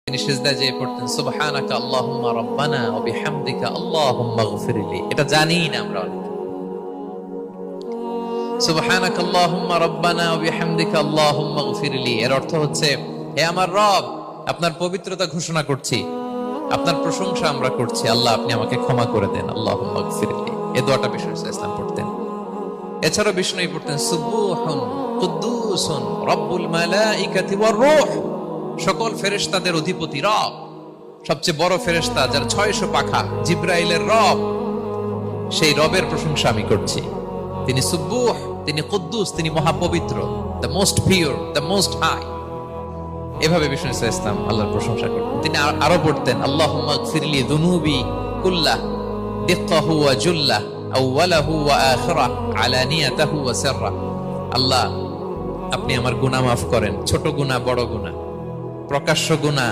তিনি সিজদায় যেয়ে পড়তেন সুবহানাকা আল্লাহুম্মা রাব্বানা ওয়া বিহামদিকা আল্লাহুম্মা ইগফিরলি। এটা জানিই না আমরা অনেকে। সুবহানাকা আল্লাহুম্মা রাব্বানা ওয়া বিহামদিকা আল্লাহুম্মা ইগফিরলি এর অর্থ হচ্ছে, হে আমার রব, আপনার পবিত্রতা ঘোষণা করছি, আপনার প্রশংসা আমরা করছি, আল্লাহ আপনি আমাকে ক্ষমা করে দেন, আল্লাহুম্মা ইগফিরলি। এই দোয়াটা বিষ্ণু ইসলাম পড়তেন। এছাড়াও বিষ্ণু পড়তেন সুবহুন কুদ্দুসুন রব্বুল মালাইকাতি ওয়ার রূহ, সকল ফেরেশতাদের অধিপতি রব, সবচেয়ে বড় ফেরেশতা যার 600 পাখা, জিবরাইলের রব, সেই রবের প্রশংসা আমি করছি। তিনি সুবুহ, তিনি কুদ্দুস, তিনি মহাপবিত্র, the most pure, the most high. এভাবে বিষ্ণু ইসলাম আল্লাহর প্রশংসা করতেন। তিনি আরো পড়তেন আল্লাহুম্মা ইগফিরলি যুনুবি কুল্লাহ দিক্কাহু ওয়া জুল্লাহ আউওয়ালাহু ওয়া আখিরাহ আলানিয়াতাহু ওয়া সিররাহ। আল্লাহ আপনি আমার গুনাহ মাফ করেন, ছোট গুনাহ বড় গুনাহ, প্রকাশ্য গুনাহ